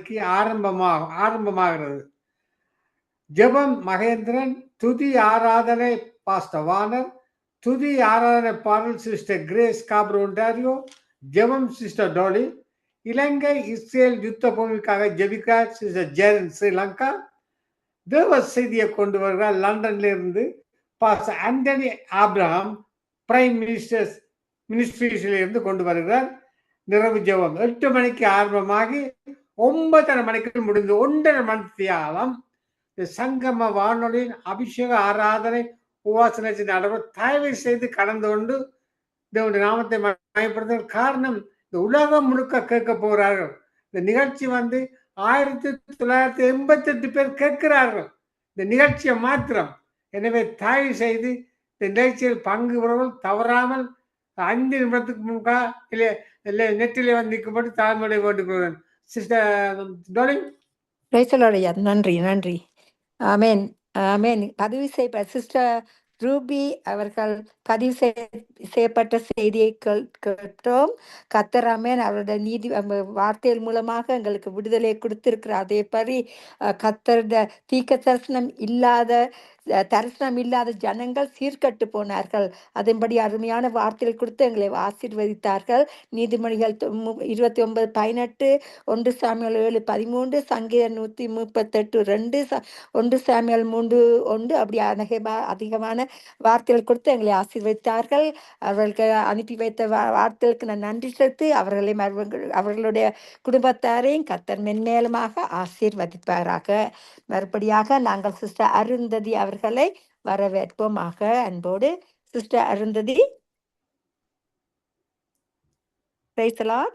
மணிக்கு ஆரம்பமாகிறது. ஜெபம் மகேந்திரன், துதி ஆராதனை பாஸ்டர் வானர், துதி ஆராதனை பாடல் சிஸ்டர் கிரேஸ் காப்ரோண்டாரியோ, ஜெபம் சிஸ்டர் டோலி, இலங்கை இஸ்ரேல் யுத்த பூமிக்காக ஜெபிக்கிறார் சிஸ்டர் ஜெரன் ஸ்ரீலங்கா. தேவ செய்தியை கொண்டு வருகிறார் லண்டன்ல இருந்து பாஸ்டர் ஆண்டனி ஆப்ரஹாம், பிரைம் மினிஸ்ட்ரிஸ்ல இருந்து கொண்டு வருகிறார். நிறைவு ஜெபம் 8 மணிக்கு ஆரம்பமாகி 9:30 மணிக்கு முடிந்து 1.5 மணி தியாலம் சங்கம வானொலியின் அபிஷேக ஆராதனை உபாசனை நடைபெறும். தயவு செய்து கலந்து கொண்டு தேவனுடைய நாமத்தை மயப்படுத்த. காரணம், இந்த உலகம் முழுக்க கேட்க போகிறார்கள். இந்த நிகழ்ச்சி 1988 பேர் கேட்கிறார்கள் இந்த நிகழ்ச்சியை மாத்திரம். எனவே தயவு செய்து இந்த நிகழ்ச்சியில் பங்கு பெறுவர்கள் தவறாமல் 5 நிமிடத்துக்கு முன்கா இல்லை நெட்டிலே நிற்கும்போது தாழ்மொழி போட்டுக்கொள்கிறேன். சிஸ்டர் டோலி. நன்றி நன்றி. ஆமேன் ஆமேன். பதிவு செய்ய சிஸ்டர் ரூபி அவர்கள் பதிவு செய்யப்பட்ட செய்தியை கேட்டோம். கர்த்தர் ஆமென் அவருடைய நீதி வார்த்தைகள் மூலமாக எங்களுக்கு விடுதலை கொடுத்திருக்கிறார். அதே மாதிரி கர்த்தருடைய தரிசனம் இல்லாத ஜனங்கள் சீர்கட்டு போனார்கள். அதன்படி அருமையான வார்த்தைகள் கொடுத்து எங்களை ஆசீர்வதித்தார்கள். நீதிமொழிகள் 29:18, 1 சாமுவேல் 7:13, சங்கீதம் 138:2, 1 சாமுவேல் 3:1 அப்படி அதிகமான வார்த்தைகள் கொடுத்து எங்களை ஆசீர்வதித்தார்கள். அவர்களுக்கு அனுப்பி வைத்த வார்த்தைகளுக்கு நான் நன்றி செலுத்தி அவர்களுடைய குடும்பத்தாரையும் கர்த்தர் மென்மேலுமாக ஆசீர்வதிப்பாராக. மறுபடியாக நாங்கள் சிஸ்டர் அருந்ததி அவர்களை வரவேற்போமாக அன்போடு. Sister Arundhati. Praise the Lord.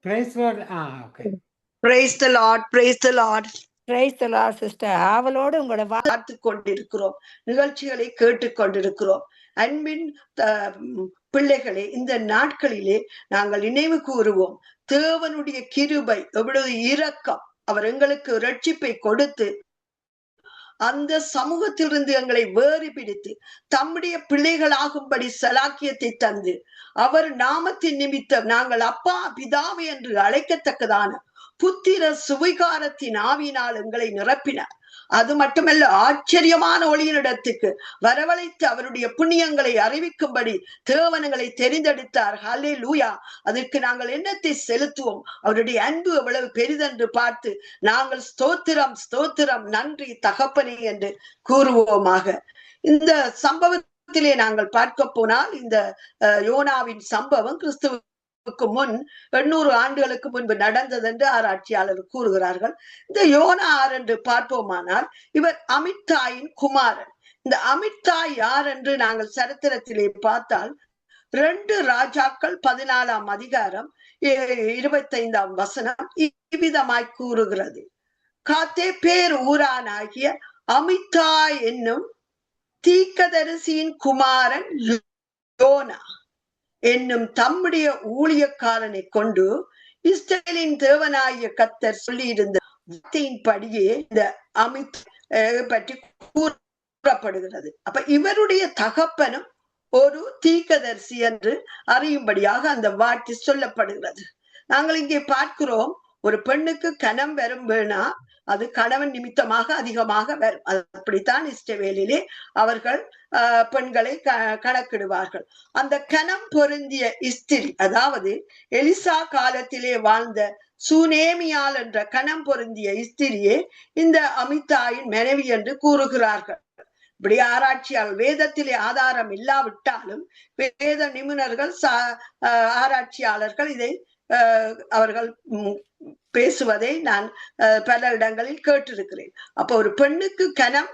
Praise the Lord. Okay. Praise the Lord. Praise the Lord. Praise the Lord sister. அவளோடு உங்களோட பார்த்து கொண்டிருக்கிறோம், நிகழ்ச்சிகளை கேட்டுக் கொண்டிருக்கிறோம். அன்பின் பிள்ளைகளே, இந்த நாட்களிலே நாங்கள் நினைவு கூறுவோம் தேவனுடைய கிருபை, எவ்வளவு இரக்கம். அவர் எங்களுக்கு இரட்சிப்பை கொடுத்து அந்த சமூகத்திலிருந்து எங்களை வேறு பிடித்து தம்முடைய பிள்ளைகளாகும்படி சலாக்கியத்தை தந்து அவர் நாமத்தின் நிமித்தம் நாங்கள் அப்பா பிதாவே என்று அழைக்கத்தக்கதான புத்திர சுவிகாரத்தின் ஆவியினால் எங்களை நிரப்பினார். அது மட்டுமல்ல, ஆச்சரியமான ஒளியினிடத்துக்கு வரவழைத்து அவருடைய புண்ணியங்களை அறிவிக்கும்படி தேவனங்களை தெரிந்தெடுத்தார். ஹல்லேலூயா. அதற்கு நாங்கள் என்னத்தை செலுத்துவோம்? அவருடைய அன்பு எவ்வளவு பெரிதென்று பார்த்து நாங்கள் ஸ்தோத்திரம் ஸ்தோத்திரம் நன்றி தகப்பனே என்று கூறுவோமாக. இந்த சம்பவத்திலே நாங்கள் பார்க்க போனால், இந்த யோனாவின் சம்பவம் கிறிஸ்துவ முன் 800 ஆண்டுகளுக்கு முன்பு நடந்தது என்று ஆராய்ச்சியாளர் கூறுகிறார்கள். இந்த யோனா யார் என்று பார்ப்போமானால், இவர் அமித்தாயின் குமாரன். இந்த அமித்தாய் யார் என்று நாங்கள் சரித்திரத்திலே பார்த்தால் 2 ராஜாக்கள் 14ஆம் அதிகாரம் 25ஆம் வசனம் இவ்விதமாய் கூறுகிறது. காத்தே பேர் ஊரானாகிய அமித்தாய் என்னும் தீர்க்கதரிசியின் குமாரன் யோனா என்னும் தம்முடைய ஊழியக்காரனை கொண்டு இஸ்ரவேலின் தேவனாகிய கர்த்தர் சொல்லியிருந்த வார்த்தையின்படியே இந்த அமித் பற்றி கூறப்படுகிறது. அப்ப இவருடைய தகப்பனும் ஒரு தீர்க்கதரிசி என்று அறியும்படியாக அந்த வார்த்தை சொல்லப்படுகிறது. நாங்கள் இங்கே பார்க்கிறோம், ஒரு பெண்ணுக்கு கனம் வரும் வேணா அது கணவன் நிமித்தமாக அதிகமாக வரும். அப்படித்தான் இஸ்ரவேலிலே அவர்கள் பெண்களை கணக்கிடுவார்கள். அந்த கனம் பொருந்திய ஸ்திரீ, அதாவது எலிசா காலத்திலே வாழ்ந்த சூனேமியால் என்ற கனம் பொருந்திய ஸ்திரியே இந்த அமித்தாயின் மனைவி என்று கூறுகிறார்கள். இப்படி ஆராய்ச்சியாளர், வேதத்திலே ஆதாரம் இல்லாவிட்டாலும் வேத நிபுணர்கள் ஆராய்ச்சியாளர்கள் இதை அவர்கள் பேசுவதை நான் பல இடங்களில் கேட்டிருக்கிறேன். அப்ப ஒரு பெண்ணுக்கு கனம்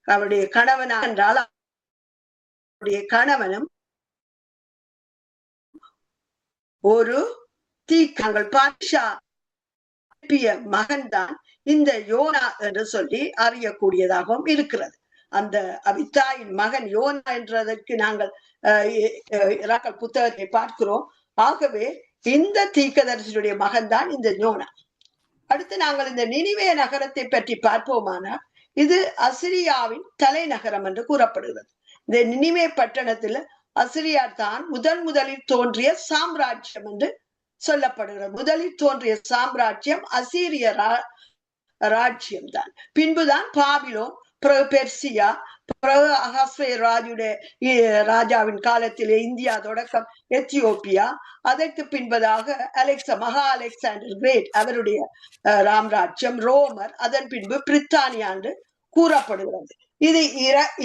அவருடைய கணவனா என்றால் அவருடைய கணவனும் ஒரு தங்கள் பாட்ஷா மகன்தான் இந்த யோனா என்று சொல்லி அறியக்கூடியதாகவும் இருக்கிறது. அந்த அபித்தாயின் மகன் யோனா என்றதற்கு நாங்கள் புத்தகத்தை பார்க்கிறோம். ஆகவே இந்த தீர்க்கதரிசியுடைய மகன்தான் இந்த யோனா. அடுத்து நாங்கள் இந்த நினிவே நகரத்தை பற்றி பார்ப்போமானால், இது அசிரியாவின் தலைநகரம் என்று கூறப்படுகிறது. இந்த நினிவே பட்டணத்துல அசிரியா தான் முதலில் தோன்றிய சாம்ராஜ்யம் என்று சொல்லப்படுகிறது. முதலில் தோன்றிய சாம்ராஜ்யம் அசீரிய ராஜ்யம் தான். பின்புதான் பாபிலோன், பெர்சியா, ராஜாவின் காலத்திலே இந்தியா தொடக்கம் எத்தியோப்பியா, அதற்கு பின்பதாக மகா அலெக்சாண்டர் கிரேட் அவருடைய ராம்ராஜ்யம், ரோமர், அதன் பின்பு பிரித்தானியா என்று கூறப்படுகிறது. இது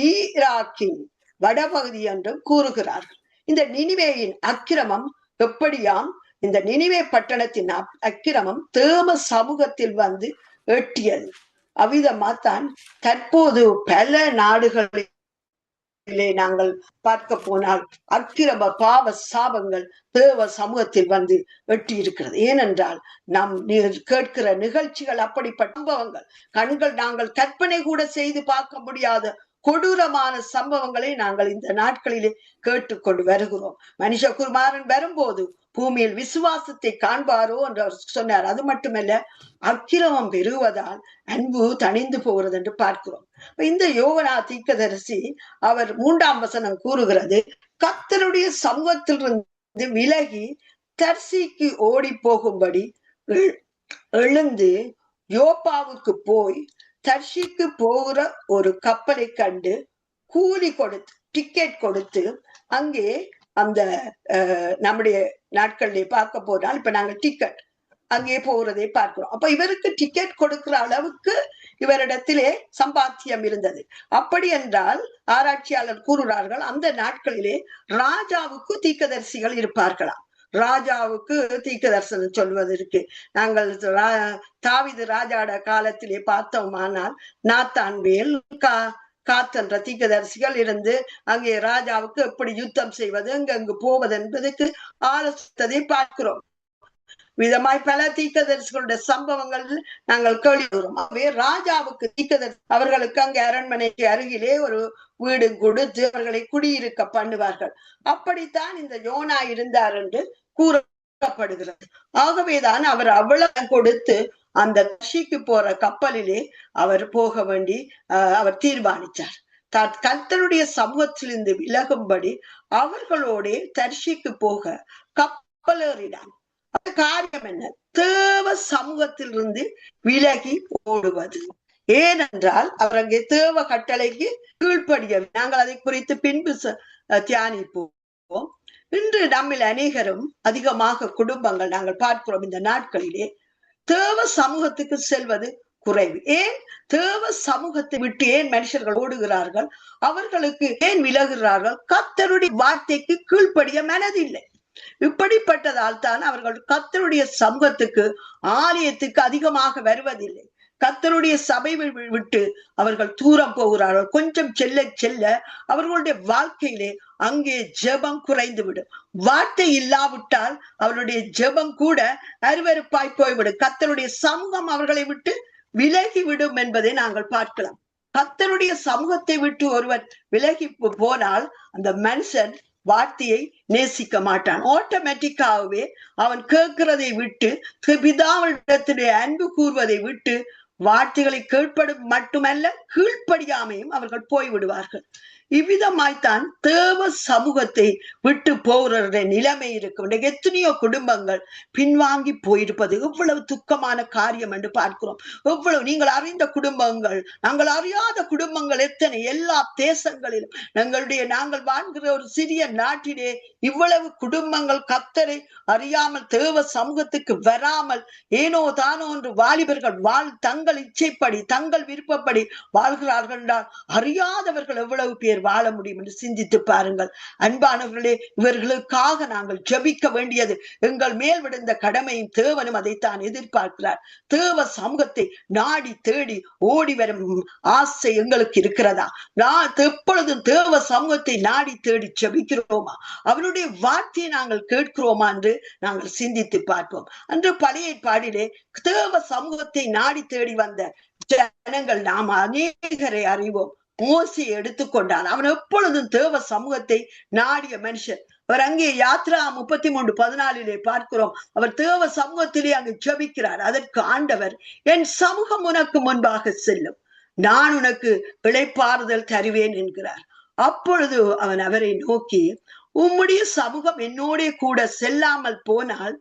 ஈராக்கின் வடபகுதி என்றும் கூறுகிறார்கள். இந்த நினிவேயின் அக்கிரமம் எப்படியாம், இந்த நினிவே பட்டணத்தின் அக்கிரமம் தேவ சமூகத்தில் வந்து எட்டியது. அவ்விதமாத்தான் தற்போது பல நாடுகளிலே நாங்கள் பார்க்க போனால் அக்கிரம பாவ சாபங்கள் தேவ சமூகத்தில் வந்து எட்டி இருக்கிறது. ஏனென்றால் நாம் கேட்கிற நிகழ்ச்சிகள் அப்படிப்பட்ட சம்பவங்கள், கண்கள் நாங்கள் கற்பனை கூட செய்து பார்க்க முடியாத கொடூரமான சம்பவங்களை நாங்கள் இந்த நாட்களிலே கேட்டுக்கொண்டு வருகிறோம். மனுஷகுமாரன் வரும்போது பூமியில் விசுவாசத்தை காண்பாரோ என்று அவர் சொன்னார். அது மட்டுமல்ல, அக்கிரமம் பெருகுவதால் அன்பு தணிந்து போகிறது என்று பார்க்கிறோம். இந்த யோவனா தீர்க்கதரிசி அவர் 3ஆம் வசனம் கூறுகிறது, கர்த்தருடைய சமூகத்திலிருந்து விலகி தர்சீக்கு ஓடி போகும்படி எழுந்து யோப்பாவுக்கு போய் தர்ஷிக்கு போகிற ஒரு கப்பலை கண்டு கூலி கொடுத்து, டிக்கெட் கொடுத்து, அங்கே அந்த நம்முடைய நாட்களிலே பார்க்க போனால் இப்ப நாங்கள் டிக்கெட் அங்கே போகிறதை பார்க்கிறோம். அப்ப இவருக்கு டிக்கெட் கொடுக்கிற அளவுக்கு இவரிடத்திலே சம்பாத்தியம் இருந்தது. அப்படி என்றால் ஆராய்ச்சியாளர் கூறுகிறார்கள், அந்த நாட்களிலே ராஜாவுக்கு தீர்க்கதரிசிகள் இருப்பார்களாம். ராஜாவுக்கு தீர்க்க தரிசனம் சொல்வதற்கு நாங்கள் தாவீது ராஜாட காலத்திலே பார்த்தோமானால் நாத்தான்வேல், காத்தன்ற தீர்க்கதரிசிகள் இருந்து அங்கே ராஜாவுக்கு எப்படி யுத்தம் செய்வது, அங்கு போவது என்பதற்கு ஆலோசித்ததை பார்க்கிறோம். விதமாய் பல தீர்க்கதரிசிகளுடைய சம்பவங்கள் நாங்கள் கேள்விப்படுகிறோம். ஆகவே ராஜாவுக்கு தீர்க்கதரிசி அவர்களுக்கு அங்கே அரண்மனைக்கு அருகிலே ஒரு வீடு கொடுத்து அவர்களை குடியிருக்க பண்ணுவார்கள். அப்படித்தான் இந்த யோனா இருந்தார் என்று கூறப்படுகிறது. ஆகவேதான் அவர் அவ்வளவு கொடுத்து அந்த தர்ஷிக்கு போற கப்பலிலே அவர் போக வேண்டி அவர் தீர்மானித்தார். கர்த்தருடைய சமூகத்திலிருந்து விலகும்படி அவர்களோட தர்ஷிக்கு போக கப்பலேறினார். காரியம் என்ன? தேவ சமூகத்திலிருந்து விலகி ஓடுவது. ஏனென்றால் அவர் அங்கே தேவ கட்டளைக்கு கீழ்ப்படிய. நாங்கள் அதை குறித்து பின்பு தியானிப்போம். இன்று நம்மில் அநேகரும் அதிகமாக குடும்பங்கள் நாங்கள் பார்க்கிறோம் இந்த நாட்களிலே தேவ சமூகத்துக்கு செல்வது குறைவு. ஏன் தேவ சமூகத்தை விட்டு ஏன் மனுஷர்கள் ஓடுகிறார்கள்? அவர்களுக்கு ஏன் விலகுகிறார்கள்? கர்த்தருடைய வார்த்தைக்கு கீழ்ப்படிய மனதில்லை. இப்படிப்பட்டதால் தான் அவர்கள் கர்த்தருடைய சமூகத்துக்கு, ஆலயத்துக்கு அதிகமாக வருவதில்லை. கர்த்தருடைய சபை விட்டு அவர்கள் தூரம் போகிறார்கள். கொஞ்சம் செல்ல செல்ல அவர்களுடைய வாழ்க்கையிலே அங்கே ஜெபம் குறைந்து விடும். வார்த்தை இல்லாவிட்டால் அவருடைய ஜெபம் கூட அருவருப்பாய் போய்விடும். கர்த்தருடைய சமூகம் அவர்களை விட்டு விலகி விடும் என்பதை நாங்கள் பார்க்கலாம். கர்த்தருடைய சமூகத்தை விட்டு ஒருவர் விலகி போனால் அந்த மனுஷன் வார்த்தையை நேசிக்க மாட்டான். ஆட்டோமேட்டிக்காகவே அவன் கேட்கிறதை விட்டு, பிதாவிடத்திலே அன்பு கூறுவதை விட்டு, வார்த்தைகளை கேட்படும் மட்டுமல்ல கீழ்ப்படியாமையும் அவர்கள் போய்விடுவார்கள். இவ்விதமாய்த்தான் தேவ சமூகத்தை விட்டு போகிற நிலைமை இருக்கும். எத்தனையோ குடும்பங்கள் பின்வாங்கி போயிருப்பது எவ்வளவு துக்கமான காரியம் என்று பார்க்கிறோம். எவ்வளவு நீங்கள் அறிந்த குடும்பங்கள், நாங்கள் அறியாத குடும்பங்கள் எத்தனை. எல்லா தேசங்களிலும் நாங்கள் வாழ்கிற ஒரு சிறிய நாட்டிலே இவ்வளவு குடும்பங்கள் கர்த்தரை அறியாமல் தேவ சமூகத்துக்கு வராமல் ஏனோ தானோ என்று வாலிபர்கள் தங்கள் இச்சைப்படி தங்கள் விருப்பப்படி வாழ்கிறார்கள் என்றால் அறியாதவர்கள் எவ்வளவு பேர் வாழ முடியும் என்று சிந்தித்து பாருங்கள். அன்பானவர்களே, இவர்களுக்காக நாங்கள் ஜெபிக்க வேண்டியது எங்கள் மேல் விழுந்த கடமையும் தேவனும் அதைத்தான் எதிர்பார்க்கிறார். தேவ சமூகத்தை நாடி தேடி ஓடி வரும் ஆசை எங்களுக்கு இருக்கிறதா? எப்பொழுதும் தேவ சமூகத்தை நாடி தேடி ஜெபிக்கிறோமா? அவருடைய வார்த்தையை நாங்கள் கேட்கிறோமா என்று நாங்கள் சிந்தித்து பார்ப்போம். அன்று பழைய ஏற்பாடிலே தேவ சமூகத்தை நாடி தேடி வந்த ஜனங்கள் நாம் அநேகரை அறிவோம். மோசையை எடுத்துக்கொண்டான். அவன் எப்பொழுதும் தேவ சமூகத்தை நாடிய மனுஷன். அவர் அங்கே யாத்ரா 33:14 பார்க்கிறோம். அவர் தேவ சமூகத்திலே அங்கு ஜெபிக்கிறார். அதற்கு ஆண்டவர், என் சமூகம் உனக்கு முன்பாக செல்லும், நான் உனக்கு இளைப்பாறுதல் தருவேன் என்கிறார். அப்பொழுது அவன் அவரை நோக்கி, உம்முடைய சமூகம் என்னோட கூட செல்லாமல் போனால்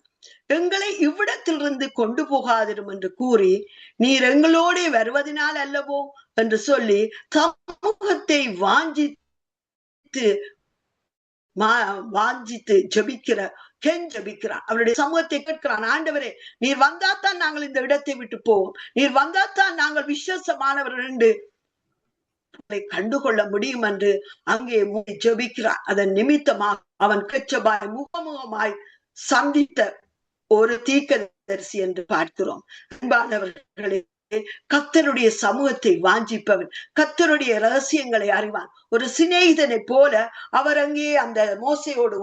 எங்களை இவ்விடத்திலிருந்து கொண்டு போகாதிரும் என்று கூறி, நீர் எங்களோட வருவதனால் அல்லவோ என்று சொல்லி சமூகத்தை வாஞ்சித்து ஜெபிக்கிறான். அவருடைய சமூகத்தை கேட்கிறான். ஆண்டவரே, நீர் வந்தாத்தான் நாங்கள் இந்த இடத்தை விட்டு போவோம், நீர் வந்தாத்தான் நாங்கள் விசேஷமானவர்கள் என்று கண்டுகொள்ள முடியும் என்று அங்கே ஜெபிக்கிறான். அதன் நிமித்தமாக அவன் கச்சபாய் முகமுகமாய் சந்தித்த ஒரு தீர்க்கதரிசி என்று பார்க்கிறோம். அன்பானவர்களே, கர்த்தருடைய சமூகத்தை வாஞ்சிப்பவன் கர்த்தருடைய ரகசியங்களை அறிவான். ஒரு சிநேகிதனை போல அவர் அங்கே அந்த மோசையோடு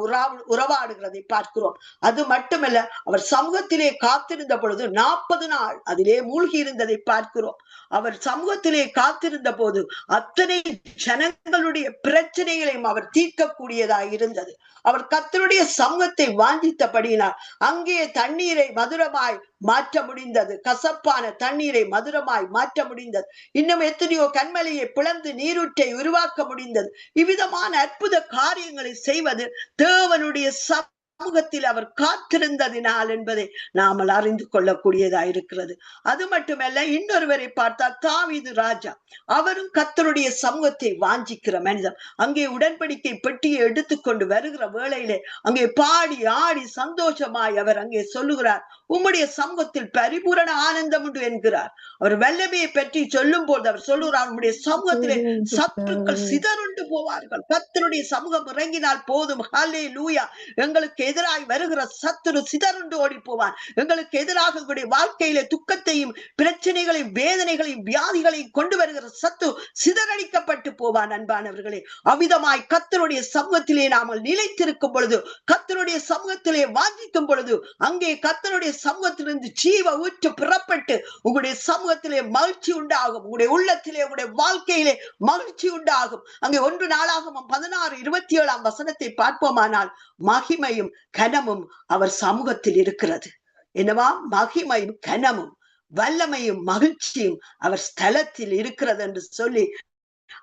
உறவாடுகிறதை பார்க்கிறோம். அது மட்டுமல்ல, அவர் சமூகத்திலே காத்திருந்த பொழுது 40 நாள் அதிலே மூழ்கி இருந்ததை பார்க்கிறோம். அவர் சமூகத்திலே காத்திருந்த போது அத்தனை ஜனங்களுடைய பிரச்சனைகளையும் அவர் தீர்க்கக்கூடியதாய் இருந்தது. அவர் கர்த்தருடைய சமூகத்தை வாஞ்சித்தபடியினால் அங்கே தண்ணீரை மதுரமாய் மாற்ற முடிந்தது. கசப்பான தண்ணீரை மதுரமாய் மாற்ற முடிந்தது. இன்னும் எத்தனையோ கண்மலையை பிளந்து நீரூற்றை உருவாக்க முடிந்தது. இவ்விதமான அற்புத காரியங்களை செய்வது தேவனுடைய சமூகத்தில் அவர் காத்திருந்ததினால் என்பதை நாமல் அறிந்து கொள்ளக்கூடியதா இருக்கிறது. அது மட்டுமல்ல, இன்னொருவரை பார்த்தால் தாவீது ராஜா, அவரும் கர்த்தருடைய சமூகத்தை வாஞ்சிக்கிற மனிதன். அங்கே உடன்படிக்கை பெட்டியை எடுத்துக்கொண்டு வருகிற வேளையிலே அங்கே பாடி ஆடி சந்தோஷமாய் அவர் அங்கே சொல்லுகிறார், உம்முடைய சமூகத்தில் பரிபூரண ஆனந்தம் உண்டு என்கிறார். அவர் வல்லமையை பற்றி சொல்லும் போது அவர் சொல்லுகிறார், உம்முடைய சமூகத்திலே சத்துருக்கள் சிதறுண்டு போவார்கள். கர்த்தருடைய சமூகம் இறங்கினால் போதும், ஹல்லேலூயா, எங்களுக்கு எதிராக வருகிற சத்துரு சிதறுண்டு ஓடி போவான். எங்களுக்கு எதிராக உங்களுடைய வாழ்க்கையிலே துக்கத்தையும் பிரச்சனைகளையும் வேதனைகளையும் வியாதிகளையும் கொண்டு வருகிற சத்து சிதறடிக்கப்பட்டு போவான். அன்பானவர்களே, அவ்விதமாய் கர்த்தருடைய சமூகத்திலே நாமல் நிலைத்திருக்கும் பொழுது, கர்த்தருடைய சமூகத்திலே வாஞ்சிக்கும் பொழுது, அங்கே கர்த்தருடைய சமூகத்திலிருந்து ஜீவ ஊற்று புறப்பட்டு உங்களுடைய சமூகத்திலே மகிழ்ச்சி உண்டாகும். உங்களுடைய உள்ளத்திலே உங்களுடைய வாழ்க்கையிலே மகிழ்ச்சி உண்டாகும். அங்கே 1 நாளாகமம் 16:27 வசனத்தை பார்ப்போமானால், மகிமையும் கனமும் அவர் சமூகத்தில் இருக்கிறது. என்னவா? மகிமையும் கனமும் வல்லமையும் மகிழ்ச்சியும் அவர் ஸ்தலத்தில் இருக்கிறது என்று சொல்லி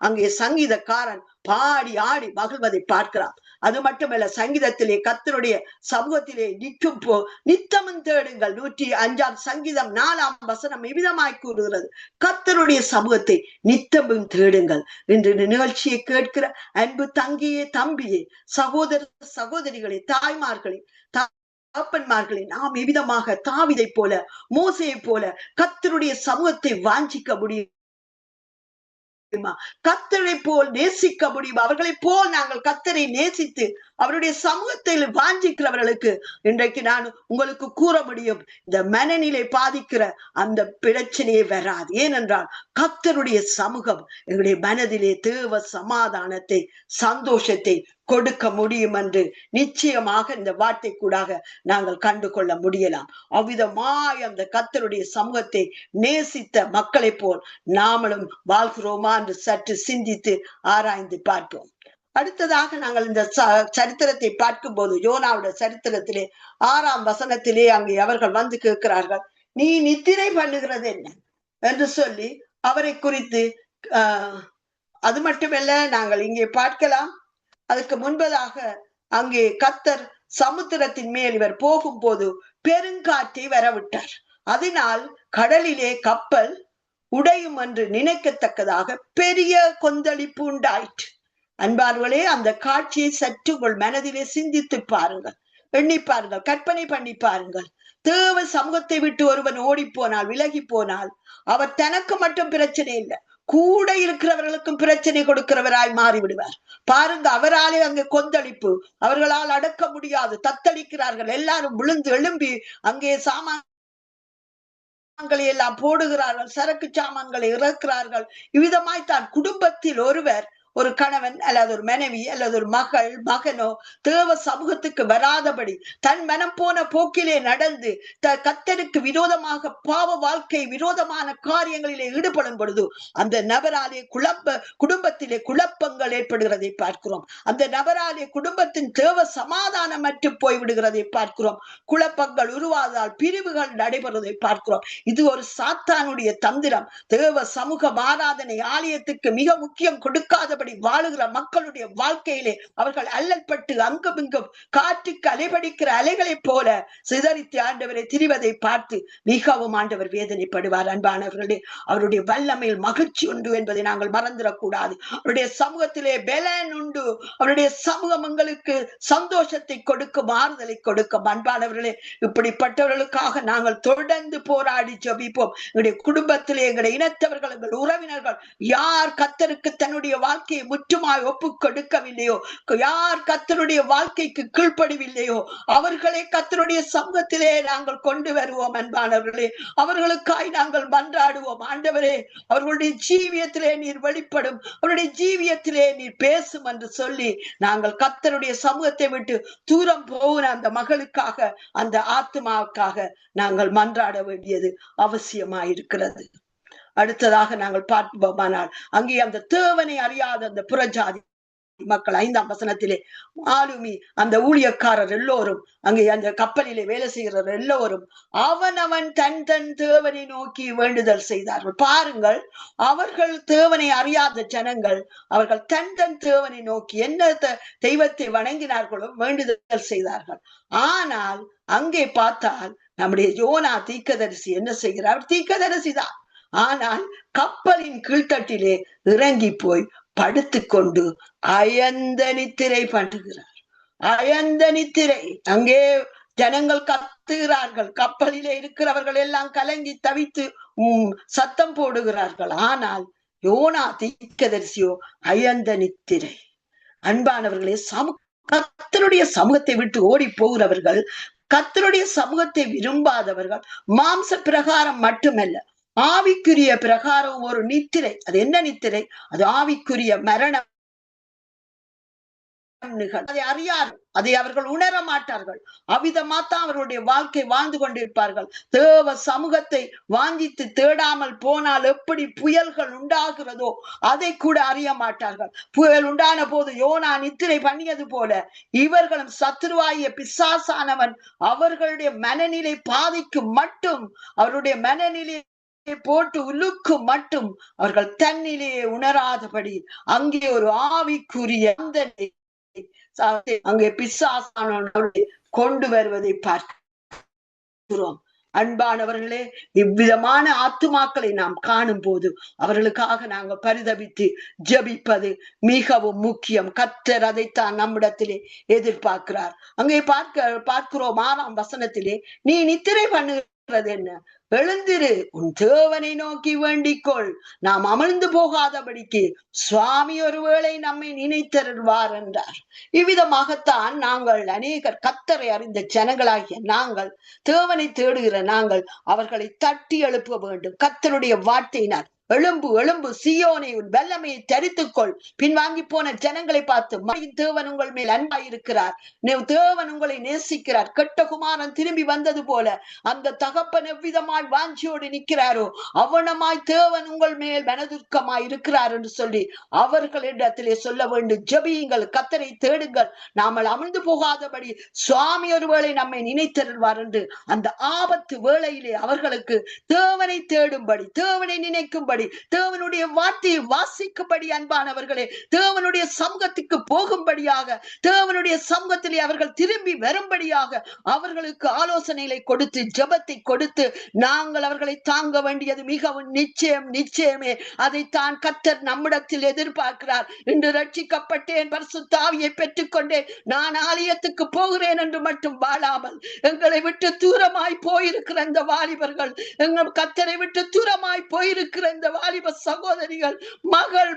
அங்கே சங்கீதக்காரன் பாடி ஆடி மகிழ்வதை பார்க்கிறான். அது மட்டுமல்ல, சங்கீதத்திலே கர்த்தருடைய சமூகத்திலே நித்தமும் தேடுங்கள். 105 சங்கீதம் 4 வசனம் இவ்விதமாய் கூறுகிறது, கர்த்தருடைய சமூகத்தை நித்தமும் தேடுங்கள். இன்று நிகழ்ச்சியை கேட்கிற அன்பு தங்கியே தம்பியே, சகோதர சகோதரிகளே, தாய்மார்களே, தகப்பன்மார்களே, நாம் எவ்விதமாக தாவீதை போல மோசேயை போல கர்த்தருடைய சமூகத்தை வாஞ்சிக்க முடியும்? கர்த்தரை போல் நேசிக்க முடியும்? அவர்களை போல் நாங்கள் கர்த்தரை நேசித்து அவருடைய சமூகத்தில் வாஞ்சிக்கிறவர்களுக்கு இன்றைக்கு நான் உங்களுக்கு கூற முடியும், இந்த மனநிலை பாதிக்கிற அந்த பிரச்சனையே வராது. ஏனென்றால் கர்த்தருடைய சமூகம் எங்களுடைய மனதிலே தேவ சமாதானத்தை சந்தோஷத்தை கொடுக்க முடியும் என்று நிச்சயமாக இந்த வார்த்தை கூடாக நாங்கள் கண்டு கொள்ள முடியலாம். அவ்விதமாய் அந்த கர்த்தருடைய சமூகத்தை நேசித்த மக்களை போல் நாமளும் வாழ்கிறோமா என்று சற்று சிந்தித்து ஆராய்ந்து பார்ப்போம். அடுத்ததாக நாங்கள் இந்த சரித்திரத்தை பார்க்கும் போது, யோனாவுடைய சரித்திரத்திலே 6 வசனத்திலே அங்கே அவர்கள் வந்து கேட்கிறார்கள், நீ நித்திரை பண்ணுகிறது என்ன என்று சொல்லி அவரை குறித்து அது மட்டுமல்ல, நாங்கள் இங்கே பார்க்கலாம். அதுக்கு முன்பதாக அங்கே கர்த்தர் சமுத்திரத்தின் மேல் இவர் போகும் போது பெருங்காற்றை வரவிட்டார். அதனால் கடலிலே கப்பல் உடையும் என்று நினைக்கத்தக்கதாக பெரிய கொந்தளிப்பு உண்டாயிற்று. அன்பார்களே, அந்த காட்சியை சற்று உங்கள் மனதிலே சிந்தித்து பாருங்கள், எண்ணி பாருங்கள், கற்பனை பண்ணி பாருங்கள். தேவ சமூகத்தை விட்டு ஒருவன் ஓடி போனால், விலகி போனால், அவர் தனக்கு மட்டும் பிரச்சனை இல்லை, கூட இருக்கிறவர்களுக்கும் பிரச்சனை கொடுக்கிறவராய் மாறிவிடுவார். பாருங்க, அவராலே அங்கே கொந்தளிப்பு, அவர்களால் அடக்க முடியாது, தத்தளிக்கிறார்கள். எல்லாரும் விழுந்து எழும்பி அங்கே சாமான்களை எல்லாம் போடுகிறார்கள், சரக்கு சாமான்களை இறக்கிறார்கள். இவ்விதமாய் தான் குடும்பத்தில் ஒருவர், ஒரு கணவன் அல்லது ஒரு மனைவி அல்லது ஒரு மகள் மகனோ தேவ சமூகத்துக்கு வராதபடி தன் மனம் போன போக்கிலே நடந்து கர்த்தருக்கு விரோதமாக பாவ வாழ்க்கை விரோதமான காரியங்களிலே ஈடுபடும் பொழுது அந்த நபராலே குடும்பத்திலே குழப்பங்கள் ஏற்படுகிறதை பார்க்கிறோம். அந்த நபராலே குடும்பத்தின் தேவ சமாதானம் மற்று போய்விடுகிறதை பார்க்கிறோம். குழப்பங்கள் உருவாதால் பிரிவுகள் நடைபெறுவதை பார்க்கிறோம். இது ஒரு சாத்தானுடைய தந்திரம். தேவ சமூக ஆராதனை ஆலயத்துக்கு மிக முக்கியம் கொடுக்காத இல்லாதபடி வாழுகிற மக்களுடைய வாழ்க்கையிலே அவர்கள் அல்லல்பட்டு அங்கும் இங்கும் காற்றுக்கு அலைபடிக்கிற அலைகளைப் போல சிதறித்து ஆண்டவரை திரிவதை பார்த்து மிகவும் ஆண்டவர் வேதனைப்படுவார். அன்பானவர்களே, அவருடைய வல்லமையில் மகிழ்ச்சி உண்டு என்பதை நாங்கள் மறந்துடக்கூடாது. அவருடைய சமூகத்திலே பெலன் உண்டு. அவருடைய சமூகம் எங்களுக்கு சந்தோஷத்தை கொடுக்கும், ஆறுதலை கொடுக்கும். அன்பானவர்களே, இப்படிப்பட்டவர்களுக்காக நாங்கள் தொடர்ந்து போராடி ஜெபிப்போம். எங்களுடைய குடும்பத்திலே எங்களுடைய இனத்தவர்கள், எங்கள் உறவினர்கள் யார் கர்த்தருக்கு தன்னுடைய வாழ்க்கையை முற்றுமாய் ஒப்பு கொடுக்கவில்லையோ, யார் கர்த்தருடைய வாழ்க்கைக்கு கீழ்ப்படிவில்லையோ, அவர்களை கர்த்தருடைய சமூகத்திலே நாங்கள் கொண்டு வருவோம். அன்பானவர்களே, அவர்களுக்காய் நாங்கள் மன்றாடுவோம். ஆண்டவரே, அவர்களுடைய ஜீவியத்திலே நீர் வெளிப்படும், அவருடைய ஜீவியத்திலே நீர் பேசும் என்று சொல்லி நாங்கள் கர்த்தருடைய சமூகத்தை விட்டு தூரம் போகிற அந்த மகளுக்காக, அந்த ஆத்மாவுக்காக நாங்கள் மன்றாட வேண்டியது அவசியமாயிருக்கிறது. அடுத்ததாக நாங்கள் பார்ப்போமானால், அங்கே அந்த தேவனை அறியாத அந்த புறஜாதி மக்கள் 5ஆம் வசனத்திலே ஆளுமி அந்த ஊழியக்காரர் எல்லோரும், அங்கே அந்த கப்பலிலே வேலை செய்கிறவர் எல்லோரும் அவன் தன் தன் தேவனை நோக்கி வேண்டுதல் செய்தார்கள். பாருங்கள், அவர்கள் தேவனை அறியாத ஜனங்கள், அவர்கள் தன் தன் தேவனை நோக்கி என்ன தெய்வத்தை வணங்கினார்களோ வேண்டுதல் செய்தார்கள். ஆனால் அங்கே பார்த்தால் நம்முடைய யோனா தீர்க்கதரிசி என்ன செய்கிறார்? தீர்க்கதரிசி தான். ஆனால் கப்பலின் கீழ்த்தட்டிலே இறங்கி போய் படுத்துக்கொண்டு அயர்ந்த நித்திரை பண்ணுகிறார். அயர்ந்த நித்திரை. அங்கே ஜனங்கள் கத்துகிறார்கள், கப்பலிலே இருக்கிறவர்கள் எல்லாம் கலங்கி தவித்து சத்தம் போடுகிறார்கள். ஆனால் யோனா தீர்க்கதரிசியோ அயர்ந்த நித்திரை. அன்பானவர்களே, கர்த்தருடைய சமூகத்தை விட்டு ஓடி போகிறவர்கள், கர்த்தருடைய சமூகத்தை விரும்பாதவர்கள் மாம்ச பிரகாரம் மட்டுமல்ல, ஆவிக்குரிய பிரகாரம் ஒரு நித்திரை. அது என்ன நித்திரை? அது ஆவிக்குரிய மரணம். அதை அறியார், அதை அவர்கள் உணர மாட்டார்கள். அவ்விதமாத்தான் அவர்களுடைய வாழ்க்கை வாழ்ந்து கொண்டிருப்பார்கள். தேவ சமூகத்தை வாஞ்சித்து தேடாமல் போனால் எப்படி புயல்கள் உண்டாகிறதோ அதை கூட அறிய மாட்டார்கள். புயல் உண்டான போது யோனா நித்திரை பண்ணியது போல இவர்களும் சத்துருவாகிய பிசாசானவன் அவர்களுடைய மனநிலை பாதிக்கு மட்டும், அவருடைய மனநிலை போட்டு உலுக்கு மட்டும் அவர்கள் தன்னிலேயே உணராதபடி அங்கே ஒரு ஆவிக்குரிய அங்கே பிசாசானவனை கொண்டு வருவதை பார்க்கிறோம். அன்பானவர்களே, இவ்விதமான ஆத்துமாக்களை நாம் காணும் போது அவர்களுக்காக நாங்கள் பரிதபித்து ஜெபிப்பது மிகவும் முக்கியம். கர்த்தர் அதைத்தான் நம்மிடத்திலே எதிர்பார்க்கிறார். அங்கே பார்க்கிறோம் 6ஆம் வசனத்திலே, நீ நித்திரை பண்ணுகிறது என்ன? எழுந்திரு, உன் தேவனை நோக்கி வேண்டிக்கொள், நாம் அமிழ்ந்து போகாதபடிக்கு சுவாமி ஒருவேளை நம்மை நினைத்தருள்வார் என்றார். இவ்விதமாகத்தான் நாங்கள் அநேகர் கர்த்தரை அறிந்த ஜனங்களாகிய நாங்கள், தேவனை தேடுகிற நாங்கள் அவர்களை தட்டி எழுப்ப வேண்டும். கர்த்தருடைய வார்த்தையினார் எழும்பு எழும்பு, சீயோனை உன் வல்லமையை தரித்துக்கொள். பின்வாங்கி போன ஜனங்களை பார்த்து, தேவன் உங்கள் மேல் அன்பாயிருக்கிறார், தேவன் உங்களை நேசிக்கிறார். கெட்ட குமாரன் திரும்பி வந்தது போல அந்த தகப்பன் எவ்விதமாய் வாஞ்சியோடு நிற்கிறாரோ அவனமாய் தேவன் உங்கள் மேல் மனதுர்க்கமாய் இருக்கிறார் என்று சொல்லி அவர்களிடத்திலே சொல்ல வேண்டும். ஜெபியுங்கள், கர்த்தரை தேடுங்கள், நாமல் அமிழ்ந்து போகாதபடி சுவாமி ஒருவேளை நம்மை நினைத்தருள்வார் என்று அந்த ஆபத்து வேளையிலே அவர்களுக்கு தேவனை தேடும்படி, தேவனை நினைக்கும்படி, தேவனுடைய வார்த்தையை வாசிக்கும்படி, அன்பானவர்களே, தேவனுடைய சமூகத்துக்கு போகும்படியாக, தேவனுடைய சமூகத்திலே அவர்கள் திரும்பி வரும்படியாக அவர்களுக்கு ஆலோசனைகளை கொடுத்து, ஜெபத்தை கொடுத்து நாங்கள் அவர்களை தாங்க வேண்டியது மிகவும் நிச்சயம். நிச்சயமே அதைத்தான் கர்த்தர் நம்மிடத்தில் எதிர்பார்க்கிறார். இன்று ரட்சிக்கப்பட்டேன், பரிசுத்த ஆவியை பெற்றுக்கொண்டேன், நான் ஆலயத்துக்கு போகிறேன் என்று மட்டும் வாழாமல், எங்களை விட்டு தூரமாய் போயிருக்கிற இந்த வாலிபர்கள், எங்கள் கர்த்தரை விட்டு தூரமாய் போயிருக்கிற இந்த வாலிப சகோதரிகள்,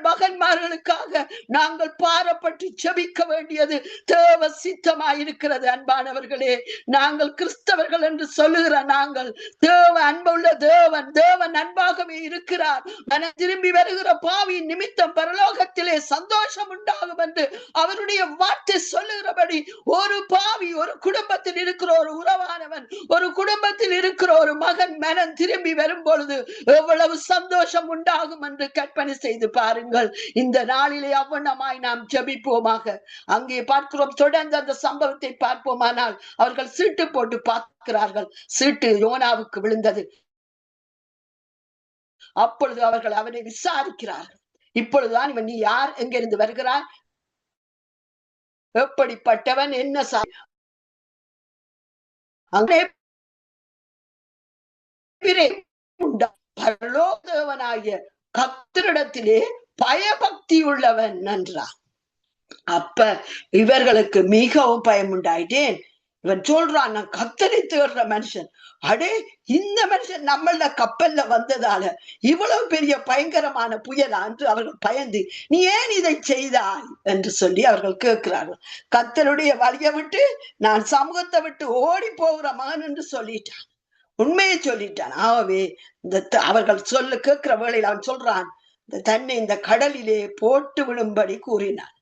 மகன்மார்களுக்காக நாங்கள் பாரப்பட்டு ஜெபிக்க வேண்டியது தேவ சித்தமாயிருக்கிறது. அன்பானவர்களே, நாங்கள் கிறிஸ்தவர்கள் என்று சொல்லுகிற நாங்கள், தேவ அன்புள்ள தேவன் அன்பாகவே இருக்கிறார். மனம் திரும்பி வருகிற பாவியின் நிமித்தம் பரலோகத்திலே சந்தோஷம் உண்டாகும் என்று அவருடைய வார்த்தை சொல்லுகிறபடி, ஒரு பாவி, ஒரு குடும்பத்தில் இருக்கிற ஒரு உறவானவன், ஒரு குடும்பத்தில் இருக்கிற ஒரு மகன் மனம் திரும்பி வரும் பொழுது எவ்வளவு சந்தோஷம் உண்டாகும் என்று கற்பனை செய்து பாருங்கள். இந்த நாளிலே அவ்வண்ணமாய் நாம் ஜெபிப்போமாக. அங்கே பார்க்கிறோம், தொடர்ந்து அந்த சம்பவத்தை பார்ப்போமானால், அவர்கள் சீட்டு போட்டு பார்க்கிறார்கள். சீட்டு யோனாவுக்கு விழுந்தது. அப்பொழுது அவர்கள் அவனை விசாரிக்கிறார்கள். இப்பொழுதுதான் இவன் நீ யார், எங்கிருந்து வருகிறாய், எப்படிப்பட்டவன், என்ன அங்கே பரலோகதேவனாகிய கர்த்தரிடத்திலே பயபக்தி உள்ளவன் என்றான். அப்ப இவர்களுக்கு மிகவும் பயம் உண்டாயிட்டேன். இவன் சொல்றான், நான் கர்த்தரை தேடுற மனுஷன், அடே இந்த மனுஷன் நம்மள கப்பல்ல வந்ததால இவ்வளவு பெரிய பயங்கரமான புயலா என்று அவர்கள் பயந்து, நீ ஏன் இதை செய்தாய் என்று சொல்லி அவர்கள் கேட்கிறார்கள். கர்த்தருடைய வழியை விட்டு நான் சமூகத்தை விட்டு ஓடி போகிற மகன் என்று சொல்லிட்டான், உண்மையை சொல்லிட்டான். ஆகவே இந்த அவர்கள் சொல்ல கேட்கிற வேளையில் அவன் சொல்றான், தன்னை இந்த கடலிலே போட்டு விடும்படி கூறினான்.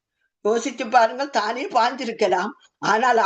யோசித்து பாருங்கள், தானே பாய்ந்திருக்கலாம், ஆனால்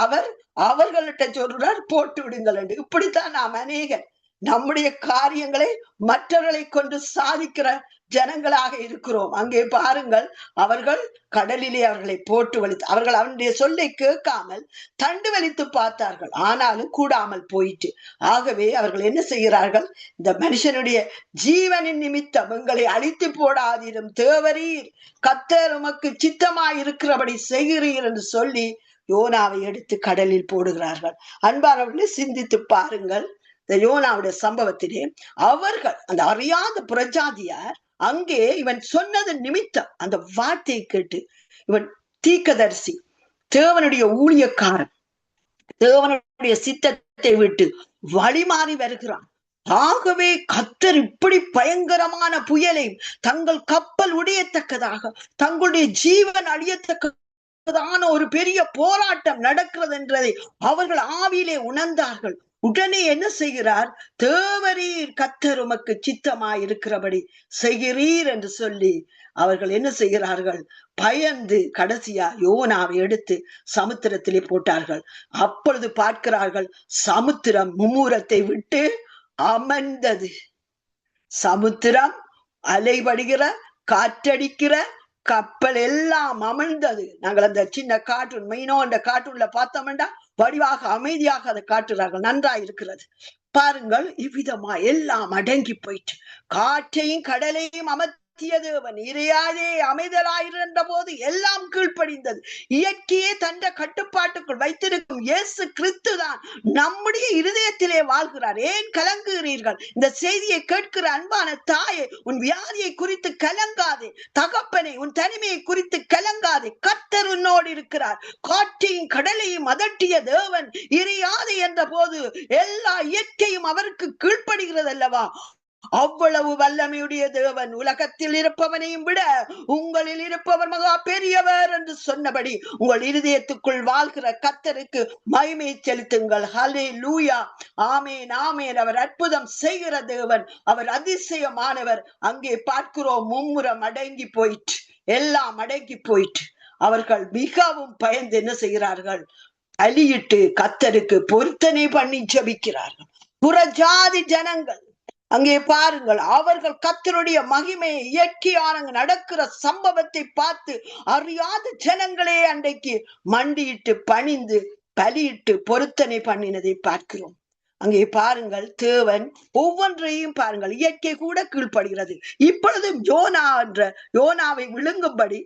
அவர்கள்ட்ட சொல்றார் போட்டு விடுங்கள் என்று. இப்படித்தான் நாம் அநேகர் நம்முடைய காரியங்களை மற்றவர்களை கொண்டு சாதிக்கிற ஜனங்களாக இருக்கிறோம். அங்கே பாருங்கள், அவர்கள் கடலிலே அவர்களை போட்டு வலித்து, அவர்கள் அவனுடைய சொல்லை கேட்காமல் தண்டு வலித்து பார்த்தார்கள், ஆனாலும் கூடாமல் போயிட்டு. ஆகவே அவர்கள் என்ன செய்கிறார்கள், இந்த மனுஷனுடைய ஜீவனின் நிமித்தம் எங்களை அழித்து போடாதீரும், தேவரீர் கர்த்தர் உமக்கு சித்தமாய் இருக்கிறபடி செய்கிறீர் என்று சொல்லி யோனாவை எடுத்து கடலில் போடுகிறார்கள். அன்பானவர்களே, சிந்தித்து பாருங்கள், இந்த யோனாவுடைய சம்பவத்திலே அவர்கள் அந்த அறியாத புறஜாதியார் அங்கே இவன் சொன்னது நிமித்தம் அந்த வார்த்தையை கேட்டு, இவன் தீர்க்கதரிசி, தேவனுடைய ஊழியக்காரன், தேவனுடைய சித்தத்தை விட்டு வழிமாறி வருகிறான். ஆகவே கர்த்தர் இப்படி பயங்கரமான புயலை தங்கள் கப்பல் உடையத்தக்கதாக, தங்களுடைய ஜீவன் அழியத்தக்கதான ஒரு பெரிய போராட்டம் நடக்கிறது என்றதை அவர்கள் ஆவியிலே உணர்ந்தார்கள். உடனே என்ன செய்கிறார், தேவரீர் கர்த்தர் உமக்கு சித்தமாய் இருக்கிறபடி செய்கிறீர் என்று சொல்லி அவர்கள் என்ன செய்கிறார்கள், பயந்து கடைசியா யோனாவை எடுத்து சமுத்திரத்திலே போட்டார்கள். அப்பொழுது பார்க்கிறார்கள், சமுத்திரம் மும்முரத்தை விட்டு அமர்ந்தது. சமுத்திரம் அலைபடுகிற, காற்றடிக்கிற, கப்பல் எல்லாம் அமர்ந்தது. நாங்கள் அந்த சின்ன கார்ட்டூன், மெயினோ அந்த கார்ட்டூன்ல பார்த்தோம்டா வடிவாக அமைதியாக அதை காட்டுறார்கள், நன்றாய் இருக்கிறது. பாருங்கள், இவ்விதமா எல்லாம் அடங்கி போயிட்டு, காற்றையும் கடலையும் அமர்த்திய தேவன் இறையாதே அமைதலாயிருந்த போது எல்லாம் கீழ்ப்படிந்தது. இயற்கையே தந்த கட்டுப்பாட்டுக்குள் வைத்திருக்கும் இயேசு கிறிஸ்து தான் நம்முடைய இருதயத்திலே வாழ்கிறார். ஏன் கலங்குகிறீர்கள்? இந்த செய்தியை கேட்கிற அன்பான தாயே, உன் வியாதியை குறித்து கலங்காதே. தகப்பனை, உன் தனிமையை குறித்து கலங்காதே. கர்த்தர் உன்னோடு இருக்கிறார். காற்றையும் கடலையும் அதட்டிய தேவன் இறையாதே என்ற போது எல்லா இயற்கையும் அவருக்கு கீழ்ப்படுகிறது அல்லவா? அவ்வளவு வல்லமையுடைய தேவன் உலகத்தில் இருப்பவனையும் விட உங்களில் இருப்பவர் மகா பெரியவர் என்று சொன்னபடி உங்கள் இருதயத்துக்குள் வாழ்கிற கர்த்தருக்கு மகிமை செலுத்துங்கள். ஹல்லேலூயா, ஆமென், ஆமென். அவர் அற்புதம் செய்கிற தேவன், அவர் அதிசயமானவர். அங்கே பார்க்கிறோம், மும்முரம் அடங்கி போயிட்டு, எல்லாம் அடங்கி போயிட்டு அவர்கள் மிகவும் பயந்து என்ன செய்கிறார்கள், அலியிட்டு கர்த்தருக்கு பொருத்தனை பண்ணி ஜெபிக்கிறார்கள். புறஜாதி ஜனங்கள் அங்கே பாருங்கள், அவர்கள் கர்த்தருடைய மகிமையை, இயற்கையான நடக்கிற சம்பவத்தை பார்த்து அறியாத ஜனங்களே அன்றைக்கு மண்டியிட்டு பணிந்து பலியிட்டு பொருத்தனை பண்ணினதை பார்க்கிறோம். அங்கே பாருங்கள், தேவன் ஒவ்வொன்றையும் பாருங்கள், இயற்கை கூட கீழ்ப்படுகிறது. இப்பொழுது யோனாவை விழுங்கும்படி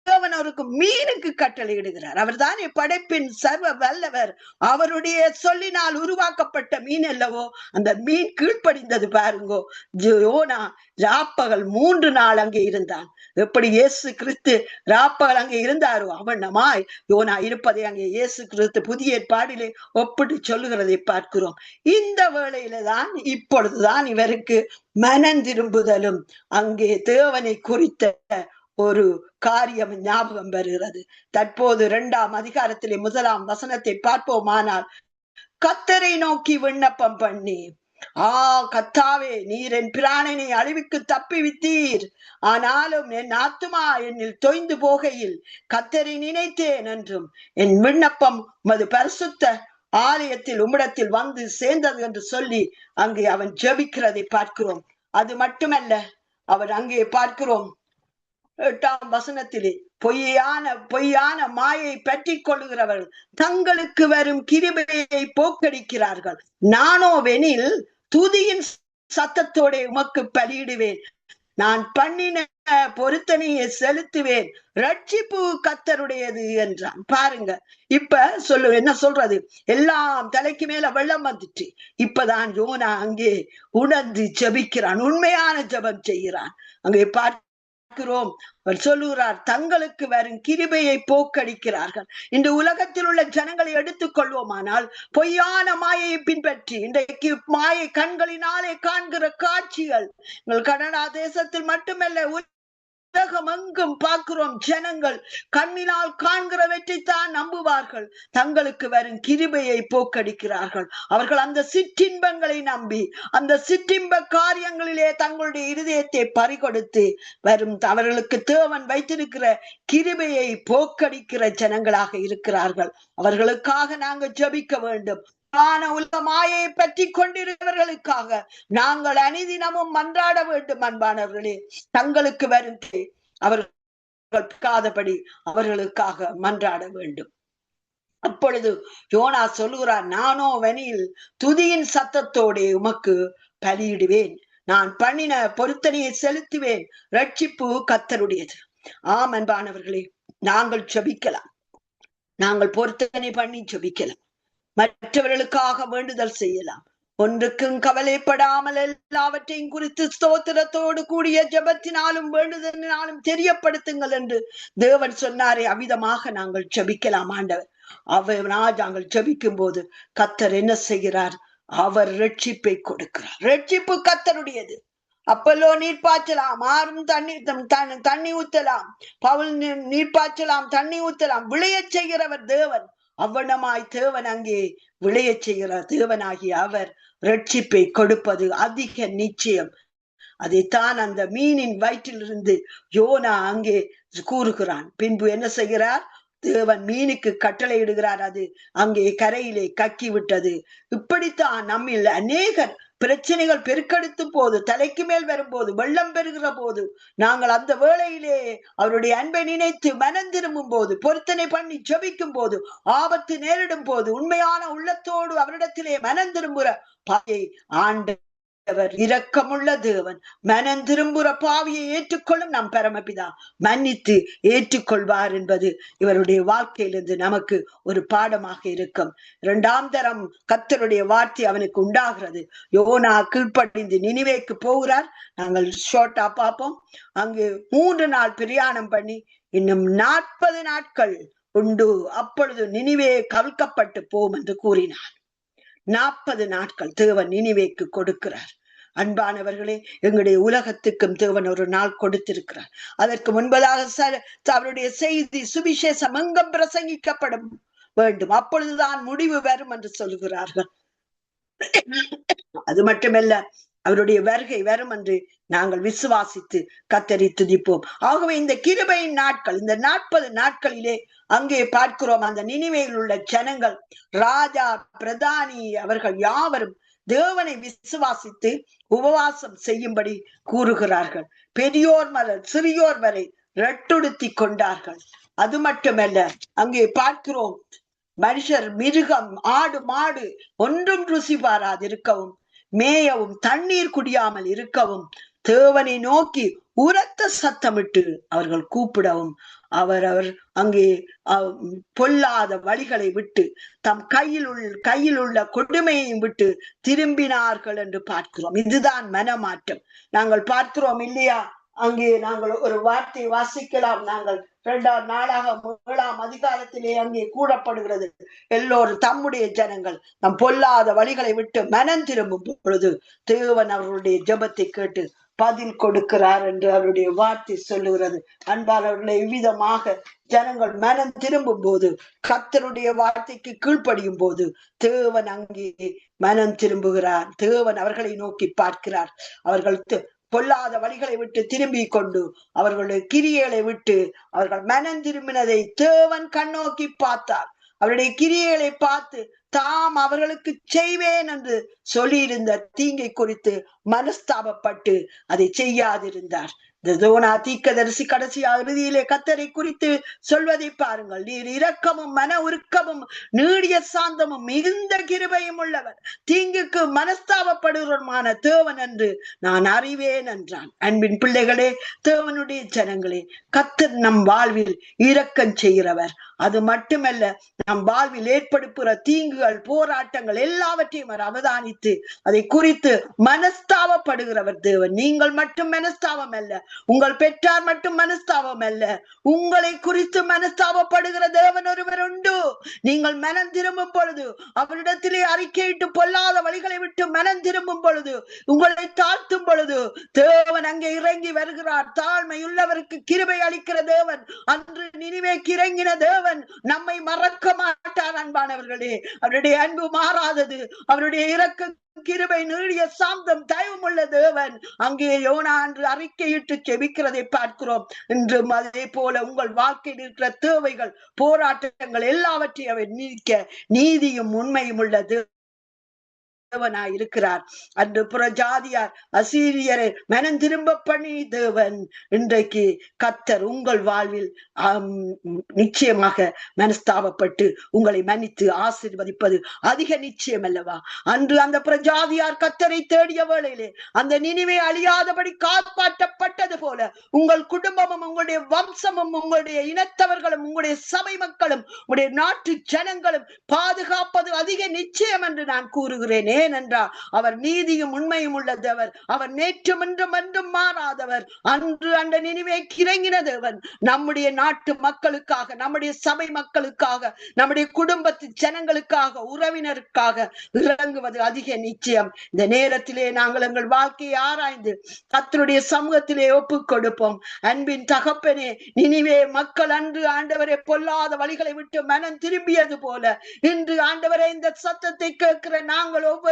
தேவன் அவருக்கு மீனுக்கு கட்டளையிடுகிறார். அவர் தானே படைப்பின் சர்வ வல்லவர். அவருடைய சொல்லினால் உருவாக்கப்பட்ட மீன் அல்லவோ அந்த மீன் கீழ்ப்படிந்தது. பாருங்கோ, யோனா ராப்பகல் 3 நாள் அங்கே இருந்தான். எப்படி இயேசு கிறிஸ்து ராப்பகல் அங்கே இருந்தாரோ அவனமாய் யோனா இருப்பதை அங்கே இயேசு கிறிஸ்து புதிய ஏற்பாடிலே ஒப்பிட்டு சொல்லுகிறதை பார்க்கிறோம். இந்த வேளையில தான், இப்பொழுதுதான் இவருக்கு மனம் திரும்புதலும் அங்கே தேவனை குறித்த ஒரு காரியம் ஞாபகம் வருகிறது. தற்போது 2ஆம் அதிகாரத்திலே 1ஆம் வசனத்தை பார்ப்போமானால், கர்த்தரை நோக்கி விண்ணப்பம் பண்ணி, கர்த்தாவே, நீர் என் பிராணனை அழிவுக்கு தப்பிவித்தீர், ஆனாலும் என் ஆத்துமா என்னில் தொய்ந்து போகையில் கர்த்தரை நினைத்தேன் என்றும், என் விண்ணப்பம் உமது பரிசுத்த ஆலயத்தில் உம்மிடத்தில் வந்து சேர்ந்தது என்று சொல்லி அங்கே அவன் ஜெபிக்கிறதை பார்க்கிறோம். அது மட்டுமல்ல, அவர் அங்கே பார்க்கிறோம் 8ஆம் வசனத்திலே, பொய்யான மாயை பற்றி கொள்ளுகிறவர்கள் தங்களுக்கு வரும் கிருபையை போக்கடிக்கிறார்கள். நானோவெனில் துதியின் சத்தத்தோட உமக்கு பலியிடுவேன். நான் பண்ணின பொருத்தனையை செலுத்துவேன், ரட்சிப்பு கர்த்தருடையது என்றான். பாருங்க, இப்ப என்ன சொல்றது, எல்லாம் தலைக்கு மேல வெள்ளம் வந்துட்டு இப்பதான் யோனா அங்கே உணர்ந்து ஜெபிக்கிறான், உண்மையான ஜெபம் செய்கிறான். அங்கே பார்க்கிறோம், அவர் சொல்லுகிறார், தங்களுக்கு வரும் கிருபையை போக்கடிக்கிறார்கள். இந்த உலகத்தில் உள்ள ஜனங்களை எடுத்துக் கொள்வோமானால் பொய்யான மாயையை பின்பற்றி இன்றைக்கு மாயை கண்களினாலே காண்கிற காட்சிகள் கனடா தேசத்தில் மட்டுமல்ல உலகம் எங்கும் பார்க்கிறோம். ஜனங்கள் கண்ணினால் காண்கிறவற்றைத்தான் நம்புவார்கள், தங்களுக்கு வரும் கிருபையை போக்கடிக்கிறார்கள். அவர்கள் அந்த சிற்றின்பங்களை நம்பி அந்த சிற்றின்ப காரியங்களிலே தங்களுடைய இருதயத்தை பறிகொடுத்து வரும் அவர்களுக்கு தேவன் வைத்திருக்கிற கிருபையை போக்கடிக்கிற ஜனங்களாக இருக்கிறார்கள். அவர்களுக்காக நாங்கள் ஜெபிக்க வேண்டும். உலக மாயை பற்றி கொண்டிருக்கிறவர்களுக்காக நாங்கள் அனிதினமும் மன்றாட வேண்டும். அன்பானவர்களே, தங்களுக்கு வரும் அவர்கள் அவர்களுக்காக மன்றாட வேண்டும். அப்பொழுது யோனா சொல்லுகிறார், நானோ வனியில் துதியின் சத்தத்தோடு உமக்கு பலியிடுவேன், நான் பண்ணின பொருத்தனையை செலுத்துவேன், ரட்சிப்பு கர்த்தருடையது. ஆம் அன்பானவர்களே, நாங்கள் ஜெபிக்கலாம், நாங்கள் பொருத்தனை பண்ணி ஜெபிக்கலாம், மற்றவர்களுக்காக வேண்டுதல் செய்யலாம். ஒன்றுக்கும் கவலைப்படாமல் எல்லாவற்றையும் குறித்து ஸ்தோத்திரத்தோடு கூடிய ஜெபத்தினாலும் வேண்டுதலினாலும் தெரியப்படுத்துங்கள் என்று தேவன் சொன்னாரே, அவ்விதமாக நாங்கள் ஜெபிக்கலாம். ஆண்டவர் நாங்கள் ஜெபிக்கும் போது கர்த்தர் என்ன செய்கிறார்? அவர் ரட்சிப்பை கொடுக்கிறார். ரட்சிப்பு கர்த்தருடையது. அப்பல்லோ நீர் பாய்ச்சலாம், ஆறும் தண்ணி ஊத்தலாம், பவுல் நீர் பாய்ச்சலாம், தண்ணி ஊத்தலாம், விளையச் செய்கிறவர் தேவன். அவ்வளமாய் தேவன் அங்கே விளைய செய்கிற தேவனாகிய அவர் ரட்சிப்பை கொடுப்பது அதிக நிச்சயம். அதைத்தான் அந்த மீனின் வயிற்றிலிருந்து யோனா அங்கே கூறுகிறான். பின்பு என்ன செய்கிறார்? தேவன் மீனுக்கு கட்டளை இடுகிறார், அது அங்கே கரையிலே கக்கி விட்டது. இப்படித்தான் நம்மில் அநேகர் பிரச்சனைகள் பெருக்கெடுத்து போது, தலைக்கு மேல் வரும்போது, வெள்ளம் பெறுகிற போது, நாங்கள் அந்த வேளையிலே அவருடைய அன்பை நினைத்து மனம் திரும்பும் போது, பொருத்தனை பண்ணி ஜெபிக்கும் போது, ஆபத்து நேரிடும் போது, உண்மையான உள்ளத்தோடு அவரிடத்திலே மனம் திரும்புகிற பாவியை ஆண்டவர் இரக்கமுள்ள தேவன் மனம் திரும்புகிற பாவியை ஏற்றுக்கொள்ளும் நம் பரமபிதா மன்னித்து ஏற்றுக்கொள்வார் என்பது இவருடைய வாழ்க்கையிலிருந்து நமக்கு ஒரு பாடமாக இருக்கும். இரண்டாம் தரம் கர்த்தருடைய வார்த்தை அவனுக்கு உண்டாகிறது. யோனா கீழ்ப்படிந்து நினிவேக்கு போகிறார். நாங்கள் ஷார்ட்டா பார்ப்போம். அங்கு 3 நாள் பிரயாணம் பண்ணி இன்னும் 40 நாட்கள் உண்டு, அப்பொழுது நினிவே கவிழ்க்கப்பட்டு போம் என்று கூறினார். 40 நாட்கள் தேவன் நினிவேக்கு கொடுக்கிறார். அன்பானவர்களே, எங்களுடைய உலகத்துக்கும் தேவன் ஒரு நாள் கொடுத்திருக்கிறார். அதற்கு முன்பதாக அவருடைய செய்தி சுவிசேஷம் எங்கும் பிரசங்கிக்கப்படும் வேண்டும், அப்பொழுதுதான் முடிவு வரும் என்று சொல்லுகிறார்கள். அது மட்டுமல்ல, அவருடைய வருகை வரும் என்று நாங்கள் விசுவாசித்து கர்த்தரை துதிப்போம். ஆகவே இந்த கிருபையின் நாட்கள், இந்த 40 நாட்களிலே அங்கே பார்க்கிறோம், அந்த நினிவேயில் உள்ள ஜனங்கள், ராஜா, பிரதானி, அவர்கள் யாவரும் தேவனை விசுவாசித்து உபவாசம் செய்யும்படி கூறுகிறார்கள். பெரியோர் முதல் சிறியோர் வரை ரெட்டுடுத்தி கொண்டார்கள். அது மட்டுமல்ல, அங்கே பார்க்கிறோம், மனுஷர், மிருகம், ஆடு, மாடு ஒன்றும் ருசி பாராதிருக்கவும், மேயவும், தண்ணீர் குடியாமல் இருக்கவும், தேவனை நோக்கி உரத்த சத்தமிட்டு அவர்கள் கூப்பிடவும், அவர் அங்கே பொல்லாத வழிகளை விட்டு தம் கையில் உள்ள கொடுமையையும் விட்டு திரும்பினார்கள் என்று பார்க்கிறோம். இதுதான் மனமாற்றம். நாங்கள் பார்க்கிறோம் இல்லையா? அங்கே நாங்கள் ஒரு வார்த்தை வாசிக்கலாம். நாங்கள் 2ஆம் நாளாக 7ஆம் அதிகாரத்திலே அங்கே கூறப்படுகிறது, எல்லோரும் தம்முடைய ஜனங்கள் தம் பொல்லாத வழிகளை விட்டு மனம் திரும்பும் பொழுது தேவன் அவர்களுடைய ஜெபத்தை கேட்டு பதில் கொடுக்கிறார் என்று அவருடைய வார்த்தை சொல்லுகிறது. அன்பானவர்களை, இவ்விதமாக ஜனங்கள் மனம் திரும்பும் போது, கர்த்தருடைய வார்த்தைக்கு கீழ்ப்படியும் போது தேவன் அங்கே மனம் திரும்புகிறார். தேவன் அவர்களை நோக்கி பார்க்கிறார். அவர்கள் பொல்லாத வழிகளை விட்டு திரும்பி கொண்டு அவர்களுடைய கிரியைகளை விட்டு அவர்கள் மனம் திரும்பினதை தேவன் கண்ணோக்கி பார்த்தார். அவருடைய கிரியைகளை பார்த்து தாம் அவர்களுக்கு செய்வேன் என்று சொல்லியிருந்த தீங்கை குறித்து மனஸ்தாபப்பட்டு அதை செய்யாதிருந்தார். யோனா தீர்க்கதரிசி கடைசியா இறுதியிலே கர்த்தரை குறித்து சொல்வதை பாருங்கள். நீர் இரக்கமும் மன உருக்கமும் நீடிய சாந்தமும் மிகுந்த கிருபையும் உள்ளவர், தீங்குக்கு மனஸ்தாபப்படுகிறமான தேவன் என்று நான் அறிவேன் என்றான். அன்பின் பிள்ளைகளே, தேவனுடைய ஜனங்களே, கர்த்தர் நம் வாழ்வில் இரக்கம் செய்கிறவர். அது மட்டுமல்ல, நம் வாழ்வில் ஏற்படுகிற தீங்குகள் போராட்டங்கள் எல்லாவற்றையும் அவர் அவதானித்து அதை குறித்து மனஸ்தாபப்படுகிறவர் தேவன். நீங்கள் மட்டும் மனஸ்தாபம் அல்ல, உங்கள் பெற்றார் மட்டும் மனஸ்தாபம் அல்ல, உங்களை குறித்து மனஸ்தாபப்படுகிற தேவன் ஒருவர் உண்டு. நீங்கள் மனம் திரும்பும் பொழுது, அவரிடத்திலே அறிக்கையிட்டு பொல்லாத வழிகளை விட்டு மனம் திரும்பும் பொழுது, உங்களை தாழ்த்தும் பொழுது தேவன் அங்கே இறங்கி வருகிறார். தாழ்மை உள்ளவருக்கு கிருபை அளிக்கிற தேவன். அன்று நினிவேக்கு இறங்கின தேவன் நம்மை மறக்க மாட்டார். அன்பானவர்களே, அவருடைய அன்பு மாறாதது. அவருடைய இரக்க கிருபை நீடிய சாந்தம் தயவும் உள்ள தேவன் அங்கே யோனா என்று அறிக்கையிட்டு ஜெபிக்கிறதை பார்க்கிறோம். இன்றும் அதே போல உங்கள் வாழ்க்கையில் இருக்கிற தேவைகள், போராட்டங்கள் எல்லாவற்றையும் அவர் நீக்க நீதியும் உண்மையும் உள்ள தேவனாய் இருக்கிறார். அன்று புறஜாதியார் அசீரியரை மனம் திரும்ப பண்ணி தேவன் இன்றைக்கு கர்த்தர் உங்கள் வாழ்வில் நிச்சயமாக மனஸ்தாபப்பட்டு உங்களை மன்னித்து ஆசீர்வதிப்பது அதிக நிச்சயம் அல்லவா? அன்று அந்த புறஜாதியார் கர்த்தரை தேடிய வேளையிலே அந்த நினிவே அழியாதபடி காப்பாற்றப்பட்டது போல உங்கள் குடும்பமும் உங்களுடைய வம்சமும் உங்களுடைய இனத்தவர்களும் உங்களுடைய சபை மக்களும் உங்களுடைய நாட்டு ஜனங்களும் பாதுகாப்பது அதிக நிச்சயம் என்று நான் கூறுகிறேன். ஏனென்றால் அவர் நீதியும் உண்மையும் உள்ளதவர். அவர் நேற்றும் இன்றும் என்றும் மாறாதவர். அன்று அந்த நினிவேக்கு இறங்கின தேவன் நம்முடைய நாட்டு மக்களுக்காக, நம்முடைய சபை மக்களுக்காக, நம்முடைய குடும்பத்து ஜனங்களுக்காக, உறவினருக்காக இறங்குவது அதிக நிச்சயம். இந்த நேரத்திலே நாங்கள் எங்கள் வாழ்க்கையை ஆராய்ந்து கர்த்தருடைய சமூகத்திலே ஒப்புக் கொடுப்போம். அன்பின் தகப்பனே, நினிவே மக்கள் அன்று ஆண்டவரை பொல்லாத வழிகளை விட்டு மனம் திரும்பியது போல இன்று ஆண்டவரை இந்த சத்தத்தை கேட்கிற நாங்கள் ஒவ்வொருவரும்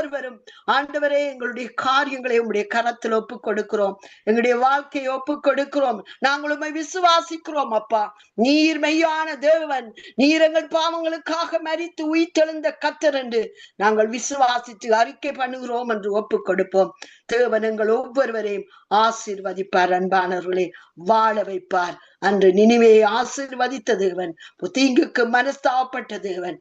ஆண்டவரே எங்களுடைய காரியங்களை உங்களுடைய கரத்தில் ஒப்புக் கொடுக்கிறோம். எங்களுடைய வாழ்க்கையை ஒப்புக் கொடுக்கிறோம். நாங்கள் உம்மை விசுவாசிக்கிறோம் அப்பா. நீர் மெய்யான தேவன், நீர் எங்கள் பாவங்களுக்காக மரித்து உயிர்த்தெழுந்த கர்த்தர் என்று நாங்கள் விசுவாசித்து அறிக்கை பண்ணுகிறோம் என்று ஒப்புக் கொடுப்போம். தேவன் எங்கள் ஒவ்வொருவரையும் ஆசீர்வதிப்பார். அன்பானவர்களே, வாழ வைப்பார். அன்று நினிவேயை ஆசீர்வதித்த தேவன், தீங்குக்கு மனஸ்தாபப்பட்ட தேவன்,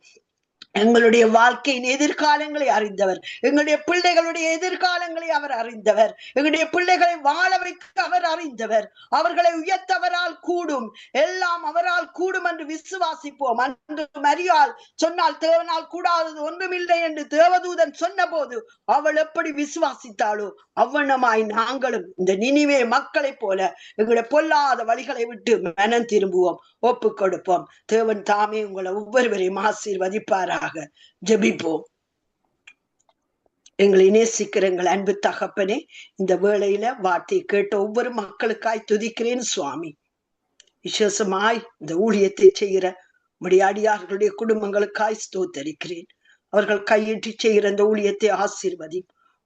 எங்களுடைய வாழ்க்கையின் எதிர்காலங்களை அறிந்தவர், எங்களுடைய பிள்ளைகளுடைய எதிர்காலங்களை அவர் அறிந்தவர், எங்களுடைய பிள்ளைகளை வாழ வைக்க அவர் அறிந்தவர். அவர்களை உயர்த்தவரால் கூடும், எல்லாம் அவரால் கூடும் என்று விசுவாசிப்போம். அன்று மரியாள் சொன்னால் தேவனால் கூடாதது ஒன்றுமில்லை என்று தேவதூதன் சொன்ன போது அவள் எப்படி விசுவாசித்தாளோ அவ்வண்ணமாய் நாங்களும் இந்த நினிவே மக்களை போல எங்களுடைய பொல்லாத வழிகளை விட்டு மனம் திரும்புவோம், ஒப்புக் கொடுப்போம். தேவன் தாமே உங்களை ஒவ்வொருவரையும் ஆசீர்வதிப்பாராக. ஜெபிப்போம். எங்களை நேசிக்கிற எங்கள் அன்பு தகப்பனே, இந்த வேளையில வார்த்தை கேட்ட ஒவ்வொரு மக்களுக்காய் துதிக்கிறேன் சுவாமி. விசேஷமாய் இந்த ஊழியத்தை செய்கிற உம்முடைய அடியார்களுடைய குடும்பங்களுக்காய் ஸ்தோத்தரிக்கிறேன். அவர்கள் கையிட்டு செய்கிற இந்த ஊழியத்தை ஆசீர்வதி.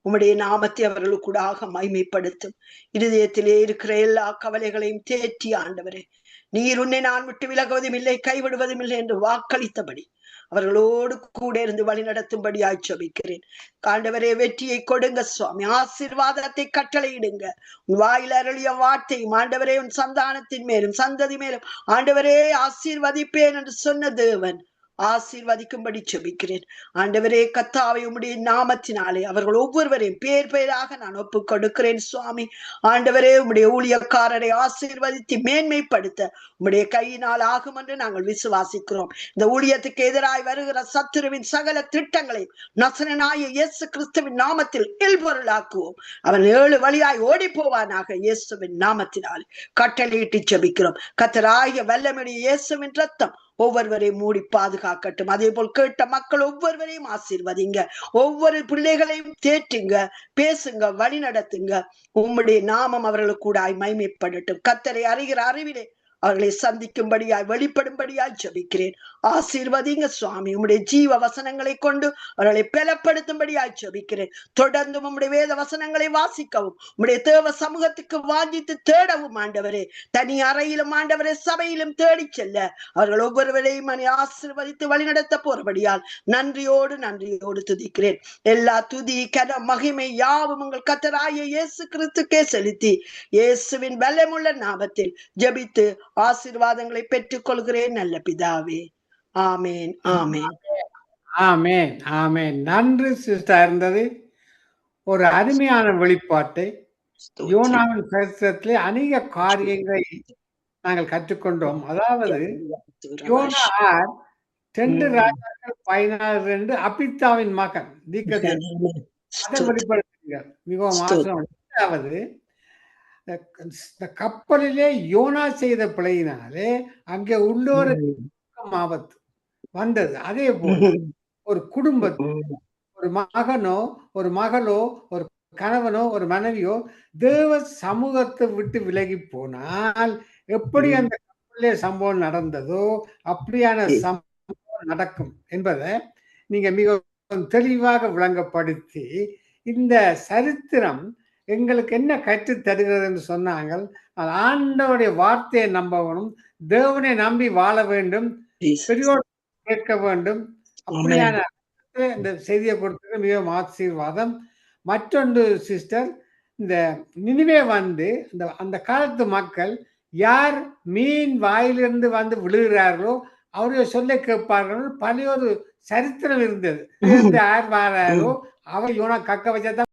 உம்முடைய நாமத்தை அவர்களுக்கூடாக மகிமைப்படுத்தும். இருதயத்திலே இருக்கிற எல்லா கவலைகளையும் தேற்றி ஆண்டவரே, நீர் உன்னை நான் விட்டு விலகுவதும் இல்லை, கைவிடுவதும் இல்லை என்று வாக்களித்தபடி அவர்களோடு கூட இருந்து வழி நடத்தும்படியாய் ஜெபிக்கிறேன். ஆண்டவரே, வெற்றியை கொடுங்க சுவாமி. ஆசீர்வாதத்தை கட்டளையிடுங்க. உன் வாயில் அருளிய வார்த்தையும் ஆண்டவரே உன் சந்தானத்தின் மேலும் சந்ததி மேலும் ஆண்டவரே ஆசீர்வதிப்பேன் என்று சொன்ன தேவன் ஆசீர்வதிக்கும்படி ஜெபிக்கிறேன். ஆண்டவரே, கர்த்தாவே உம்முடைய நாமத்தினாலே அவர்கள் ஒவ்வொருவரையும் பேர் பெயராக நான் ஒப்புக் கொடுக்கிறேன் சுவாமி. ஆண்டவரே, உம்முடைய ஊழியக்காரரை ஆசீர்வதித்து மேன்மைப்படுத்த உம்முடைய கையினால் ஆகும் என்று நாங்கள் விசுவாசிக்கிறோம். இந்த ஊழியத்துக்கு எதிராய் வருகிற சத்துருவின் சகல திட்டங்களை நசரேயனாகிய இயேசு கிறிஸ்துவின் நாமத்தில் இல்பொருளாக்குவோம். அவன் 7 வழியாய் ஓடி போவானாக இயேசுவின் நாமத்தினால் கட்டளையிட்டு ஜெபிக்கிறோம். கர்த்தராகிய வல்லமையுடைய இயேசுவின் ரத்தம் ஒவ்வொருவரையும் மூடி பாதுகாக்கட்டும். அதே போல் கேட்ட மக்கள் ஒவ்வொருவரையும் ஆசீர்வதிங்க. ஒவ்வொரு பிள்ளைகளையும் தேற்றுங்க, பேசுங்க, வழி நடத்துங்க. உம்முடைய நாமம் அவர்களுக்கு கூட மகிமைப்படட்டும். கர்த்தரை அறிகிற அறிவிலே அவர்களை சந்திக்கும்படியாய் வெளிப்படும்படியாய் ஜெபிக்கிறேன். ஆசீர்வதிங்க சுவாமி. உம்முடைய ஜீவ வசனங்களை கொண்டு அவர்களை பலப்படுத்தும்படியாய் ஜெபிக்கிறேன். தொடர்ந்து உம்முடைய வேத வசனங்களை வாசிக்கவும், உம்முடைய தேவ சமூகத்துக்கு வாஞ்சித்து தேடவும் ஆண்டவரே, தனி அறையிலும் ஆண்டவரே சபையிலும் தேடி செல்ல அவர்கள் ஒவ்வொருவரையும் ஆசீர்வதித்து வழிநடத்த போறபடியால் நன்றியோடு துதிக்கிறேன். எல்லா துதி கன மகிமை யாவும் உங்கள் கர்த்தராகிய இயேசு கிறிஸ்துக்கே செலுத்தி இயேசுவின் பலமுள்ள நாமத்தில் ஜெபித்து ஆசீர்வாதங்களை பெற்றுக் கொள்கிறேன் நல்ல பிதாவே. ஆமேன் ஆமேன் ஆமேன் ஆமேன். நன்றி சிஸ்டர். இருந்தது ஒரு அருமையான வெளிப்பாட்டை. யோனாவின் சரித்திரத்திலே அநேக காரியங்களை நாங்கள் கற்றுக்கொண்டோம். அதாவது யோனா 2 ராஜாக்கள் 16 அபித்தாவின் மகன் அதை வெளிப்படுத்துகிறார். மிகவும் ஆசம். அதாவது கப்பலிலே யோனா செய்த பிழையினாலே அங்கே உள்ளோருக்கு ஆபத்து வந்தது. அதே போல ஒரு குடும்பத்தில் ஒரு மகனோ ஒரு மகளோ ஒரு கணவனோ ஒரு மனைவியோ தேவ சமூகத்தை விட்டு விலகி போனால் எப்படி அந்த கப்பலிலே சம்பவம் நடந்ததோ அப்படியான சம்பவம் நடக்கும் என்பதை நீங்க மிகவும் தெளிவாக விளங்கப்படுத்தி இந்த சரித்திரம் எங்களுக்கு என்ன கற்று தருகிறது என்று சொன்னாங்க. ஆண்டவருடைய வார்த்தையை நம்பணும், தேவனை நம்பி வாழ வேண்டும், பெரியோர் கேட்க வேண்டும். அப்படியான இந்த செய்தியை கொடுத்தது மிகவும் ஆசீர்வாதம். மற்றொன்று சிஸ்டர், இந்த நினிவே அந்த காலத்து மக்கள் யார் மீன் வாயிலிருந்து வந்து விழுகிறார்களோ அவருடைய சொல்லை கேட்பார்கள். பழைய ஒரு சரித்திரம் இருந்தது. யார் வாராரோ அவர் யோனா கக்க வச்சா